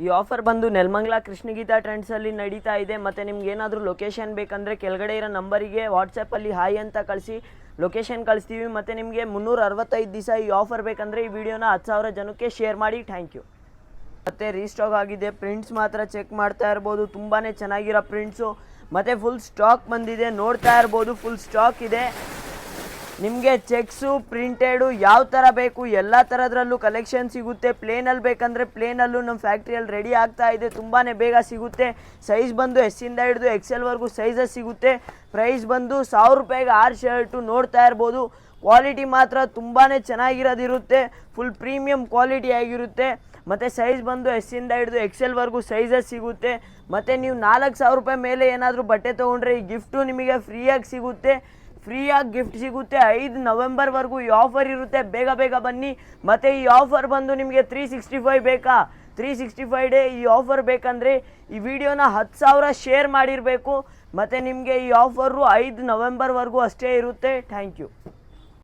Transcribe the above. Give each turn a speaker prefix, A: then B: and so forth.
A: ಈ ಆಫರ್ ಬಂದು ನೆಲಮಂಗಲ ಕೃಷ್ಣಗೀತಾ ಟ್ರೆಂಡ್ಸಲ್ಲಿ ನಡೀತಾ ಇದೆ. ಮತ್ತು ನಿಮ್ಗೆ ಏನಾದರೂ ಲೊಕೇಶನ್ ಬೇಕಂದರೆ ಕೆಳಗಡೆ ಇರೋ ನಂಬರಿಗೆ ವಾಟ್ಸಪ್ಪಲ್ಲಿ ಹಾಯ್ ಅಂತ ಕಳಿಸಿ ಲೊಕೇಶನ್ ಕಳಿಸ್ತೀವಿ. ಮತ್ತು ನಿಮಗೆ 365 ದಿವಸ ಈ ಆಫರ್ ಬೇಕಂದರೆ ಈ ವಿಡಿಯೋನ 10,000 ಜನಕ್ಕೆ ಶೇರ್ ಮಾಡಿ. Thank you. ಮತ್ತು ರೀಸ್ಟಾಕ್ ಆಗಿದೆ. ಪ್ರಿಂಟ್ಸ್ ಮಾತ್ರ ಚೆಕ್ ಮಾಡ್ತಾ ಇರ್ಬೋದು, ತುಂಬಾ ಚೆನ್ನಾಗಿರೋ ಪ್ರಿಂಟ್ಸು. ಮತ್ತು ಫುಲ್ ಸ್ಟಾಕ್ ಬಂದಿದೆ, ನೋಡ್ತಾ ಇರ್ಬೋದು. ಫುಲ್ ಸ್ಟಾಕ್ ಇದೆ. ನಿಮಗೆ ಚೆಕ್ಸು ಪ್ರಿಂಟೆಡು ಯಾವ ಥರ ಬೇಕು ಎಲ್ಲ ಥರದ್ರಲ್ಲೂ ಕಲೆಕ್ಷನ್ ಸಿಗುತ್ತೆ. ಪ್ಲೇನಲ್ಲಿ ಬೇಕಂದರೆ ಪ್ಲೇನಲ್ಲೂ ನಮ್ಮ ಫ್ಯಾಕ್ಟ್ರಿಯಲ್ಲಿ ರೆಡಿ ಆಗ್ತಾ ಇದೆ, ತುಂಬಾ ಬೇಗ ಸಿಗುತ್ತೆ. ಸೈಜ್ ಬಂದು ಎಸ್ಸಿಂದ ಹಿಡಿದು ಎಕ್ಸೆಲ್ವರೆಗೂ ಸೈಜಸ್ ಸಿಗುತ್ತೆ. ಪ್ರೈಸ್ ಬಂದು 1,000 ರೂಪಾಯಿಗೆ 6 ಶರ್ಟು ನೋಡ್ತಾ ಇರ್ಬೋದು. ಕ್ವಾಲಿಟಿ ಮಾತ್ರ ತುಂಬಾ ಚೆನ್ನಾಗಿರೋದಿರುತ್ತೆ, ಫುಲ್ ಪ್ರೀಮಿಯಂ ಕ್ವಾಲಿಟಿ ಆಗಿರುತ್ತೆ. ಮತ್ತು ಸೈಜ್ ಬಂದು ಎಸ್ಸಿಂದ ಹಿಡಿದು ಎಕ್ಸೆಲ್ವರೆಗೂ ಸೈಜಸ್ ಸಿಗುತ್ತೆ. ಮತ್ತು ನೀವು 4,000 ರೂಪಾಯಿ ಮೇಲೆ ಏನಾದರೂ ಬಟ್ಟೆ ತೊಗೊಂಡ್ರೆ ಈ ಗಿಫ್ಟು ನಿಮಗೆ ಫ್ರೀಯಾಗಿ ಸಿಗುತ್ತೆ. ಫ್ರೀಯಾಗಿ ಗಿಫ್ಟ್ ಸಿಗುತ್ತೆ. 5 ನವೆಂಬರ್ವರೆಗೂ ಈ ಆಫರ್ ಇರುತ್ತೆ, ಬೇಗ ಬೇಗ ಬನ್ನಿ. ಮತ್ತು ಈ ಆಫರ್ ಬಂದು ನಿಮಗೆ 365 ಬೇಕಾ, 365 ಡೇ ಈ ಆಫರ್ ಬೇಕಂದರೆ ಈ ವಿಡಿಯೋನ 10,000 ಶೇರ್ ಮಾಡಿರಬೇಕು. ಮತ್ತು ನಿಮಗೆ ಈ ಆಫರು 5 ನವೆಂಬರ್ವರೆಗೂ ಅಷ್ಟೇ ಇರುತ್ತೆ. Thank you.